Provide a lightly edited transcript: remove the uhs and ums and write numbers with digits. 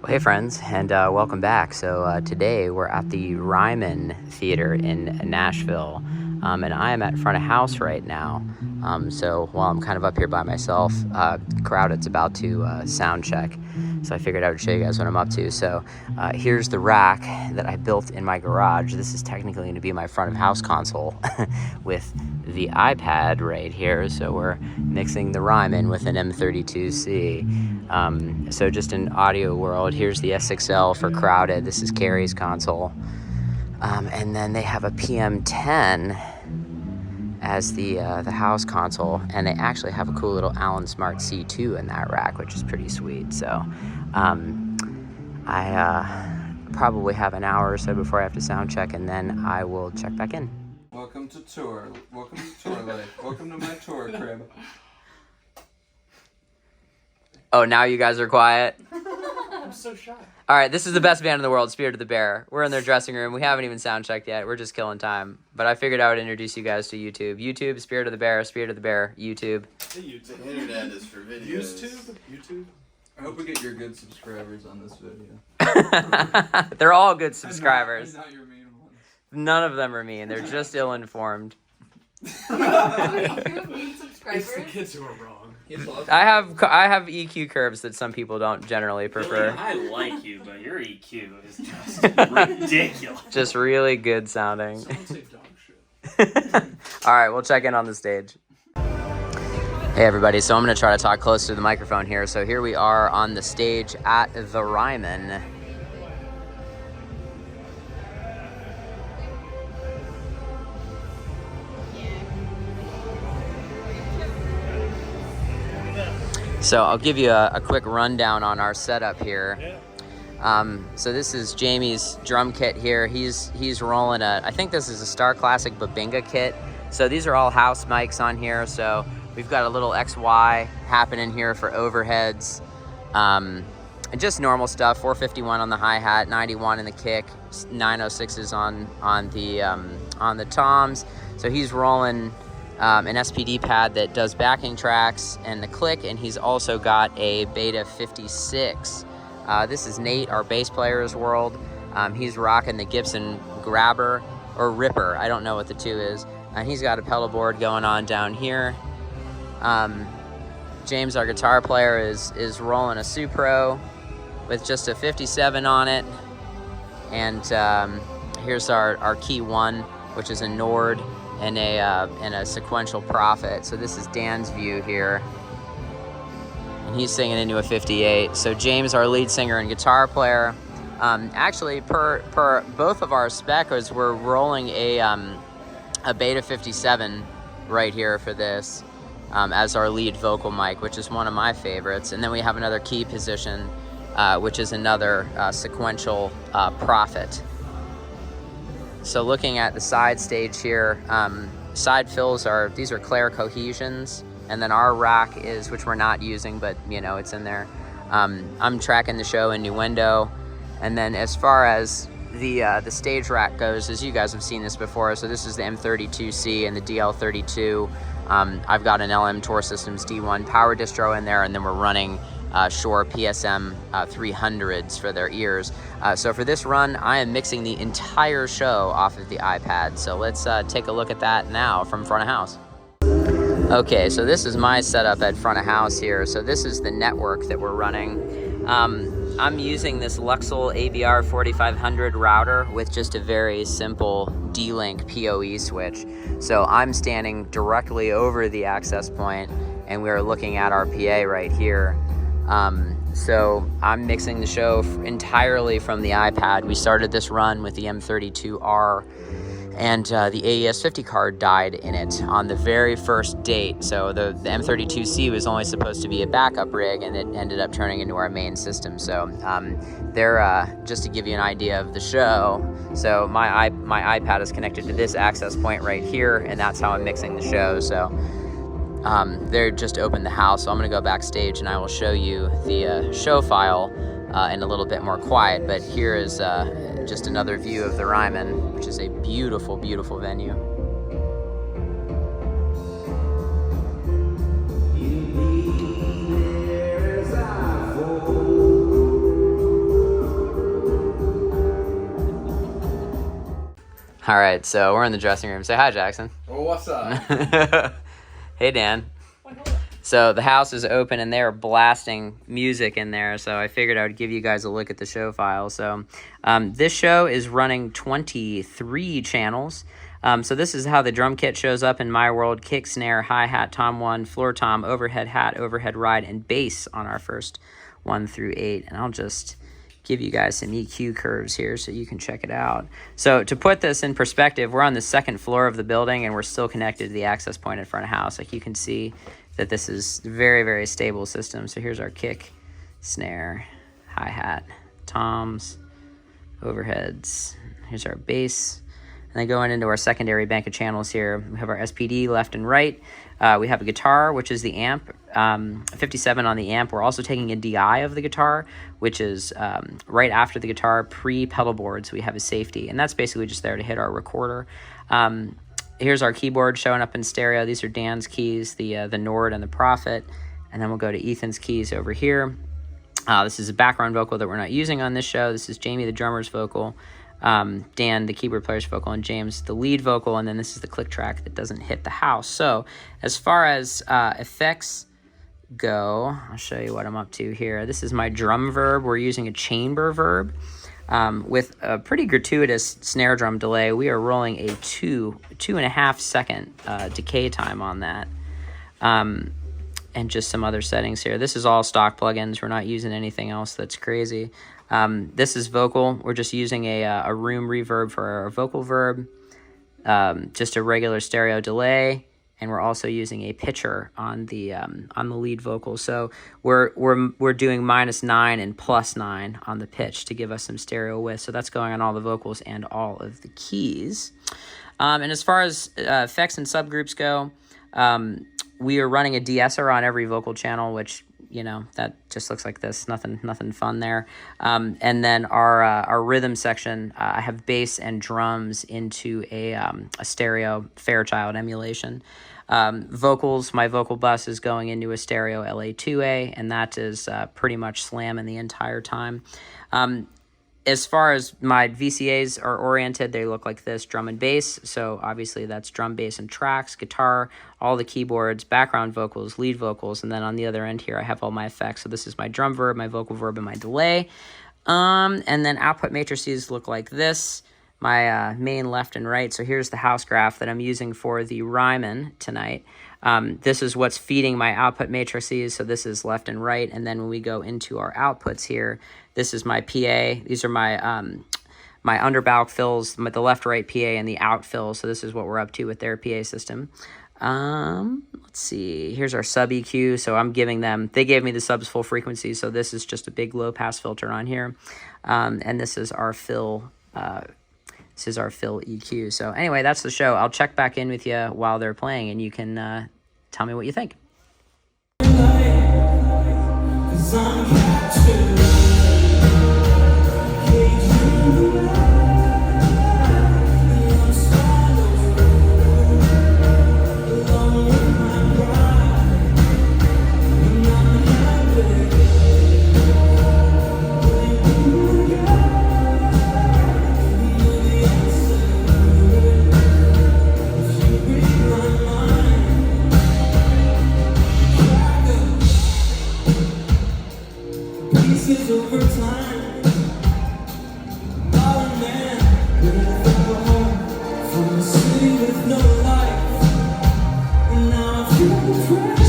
Well, hey friends, and welcome back. So today we're at the Ryman Theater in Nashville, and I am at front of house right now. So while I'm kind of up here by myself, Crowded's about to sound check. So I figured I would show you guys what I'm up to. So here's the rack that I built in my garage. This is technically going to be my front of house console with the iPad right here. So we're mixing the Ryman with an M32C. So just in audio world, here's the S6L for Crowded. This is Carrie's console. And then they have a PM10 as the house console, and they actually have a cool little Allen Smart C2 in that rack, which is pretty sweet. So I probably have an hour or so before I have to sound check, and then I will check back in. Welcome to tour. Welcome to tour life. Welcome to my tour crib. Oh, now you guys are quiet? I'm so shy. All right, this is the best band in the world, Spirit of the Bear. We're in their dressing room. We haven't even sound checked yet. We're just killing time. But I figured I would introduce you guys to YouTube. YouTube, Spirit of the Bear, YouTube. Hey, YouTube. The internet is for videos. YouTube. I hope we get your good subscribers on this video. They're all good subscribers. Not your mean ones. None of them are mean. They're just ill-informed. It's the kids who are wrong. I have EQ curves that some people don't generally prefer. I like you, but your EQ is just ridiculous. Just really good sounding. Someone say dog shit. All right, we'll check in on the stage. Hey everybody, so I'm going to try to talk close to the microphone here. So here we are on the stage at the Ryman. So I'll give you a quick rundown on our setup here. So this is Jamie's drum kit here. He's rolling I think this is a Star Classic Babinga kit. So these are all house mics on here. So we've got a little XY happening here for overheads. And just normal stuff, 451 on the hi-hat, 91 in the kick, 906s on the toms. So he's rolling an SPD pad that does backing tracks and the click, and he's also got a Beta 56. This is Nate, our bass player's world. He's rocking the Gibson Grabber or Ripper. I don't know what the two is. And he's got a pedal board going on down here. James, our guitar player, is rolling a Supro with just a 57 on it. And here's our Key 1, which is a Nord and a sequential Prophet. So this is Dan's view here. And he's singing into a 58. So James, our lead singer and guitar player, actually per both of our speccers, we're rolling a Beta 57 right here for this as our lead vocal mic, which is one of my favorites. And then we have another key position, which is another sequential Prophet. So looking at the side stage here, side fills these are Claire Cohesions, and then our rack is, which we're not using, but you know, it's in there. I'm tracking the show in Nuendo. And then as far as the stage rack goes, as you guys have seen this before, so this is the M32C and the DL32. I've got an LM Tour Systems D1 power distro in there, and then we're running Shure PSM300s for their ears. So for this run, I am mixing the entire show off of the iPad. So let's take a look at that now from front of house. Okay, so this is my setup at front of house here. So this is the network that we're running. I'm using this Luxel AVR 4500 router with just a very simple D-Link PoE switch. So I'm standing directly over the access point, and we're looking at our PA right here. So I'm mixing the show entirely from the iPad. We started this run with the M32R, and the AES-50 card died in it on the very first date. So the M32C was only supposed to be a backup rig, and it ended up turning into our main system. So just to give you an idea of the show, so my iPad is connected to this access point right here, and that's how I'm mixing the show. So they just opened the house, so I'm going to go backstage and I will show you the show file in a little bit more quiet. But here is just another view of the Ryman, which is a beautiful, beautiful venue. All right, so we're in the dressing room. Say hi, Jackson. Oh, what's up? Hey, Dan. So the house is open and they're blasting music in there, so I figured I would give you guys a look at the show file. So this show is running 23 channels. So this is how the drum kit shows up in my world: kick, snare, hi-hat, tom 1, floor tom, overhead hat, overhead ride, and bass on our first 1 through 8. And I'll just give you guys some EQ curves here so you can check it out. So to put this in perspective, we're on the 2nd floor of the building and we're still connected to the access point in front of the house. Like, you can see that this is very, very stable system. So here's our kick, snare, hi-hat, toms, overheads. Here's our bass. And then going into our secondary bank of channels here, we have our SPD left and right. We have a guitar, which is the amp, 57 on the amp. We're also taking a DI of the guitar, which is right after the guitar, pre-pedal board, so we have a safety. And that's basically just there to hit our recorder. Here's our keyboard showing up in stereo. These are Dan's keys, the Nord and the Prophet. And then we'll go to Ethan's keys over here. This is a background vocal that we're not using on this show. This is Jamie, the drummer's vocal. Dan, the keyboard player's vocal, and James, the lead vocal, and then this is the click track that doesn't hit the house. So as far as effects go, I'll show you what I'm up to here. This is my drum verb. We're using a chamber verb with a pretty gratuitous snare drum delay. We are rolling a 2.5 second decay time on that. And just some other settings here. This is all stock plugins. We're not using anything else that's crazy. This is vocal. We're just using a room reverb for our vocal verb, just a regular stereo delay, and we're also using a pitcher on the lead vocal. So we're doing -9 and +9 on the pitch to give us some stereo width. So that's going on all the vocals and all of the keys. And as far as effects and subgroups go, we are running a de-esser on every vocal channel, which, you know, that just looks like this. Nothing fun there. And then our rhythm section, I have bass and drums into a stereo Fairchild emulation. Vocals, my vocal bus is going into a stereo LA2A, and that is pretty much slamming the entire time. As far as my VCAs are oriented, they look like this: drum and bass. So obviously that's drum, bass, and tracks, guitar, all the keyboards, background vocals, lead vocals, and then on the other end here I have all my effects. So this is my drum verb, my vocal verb, and my delay. And then output matrices look like this: my main, left, and right. So here's the house graph that I'm using for the Ryman tonight. This is what's feeding my output matrices, so this is left and right. And then when we go into our outputs here, this is my PA. These are my my underback fills, the left-right PA, and the out fills. So this is what we're up to with their PA system. Let's see. Here's our sub EQ. So I'm giving them, they gave me the subs full frequency, so this is just a big low-pass filter on here. And this is our fill. This is our fill EQ. So anyway, that's the show. I'll check back in with you while they're playing, and you can tell me what you think. Over time, I'm a man home from a city with no life, and now I feel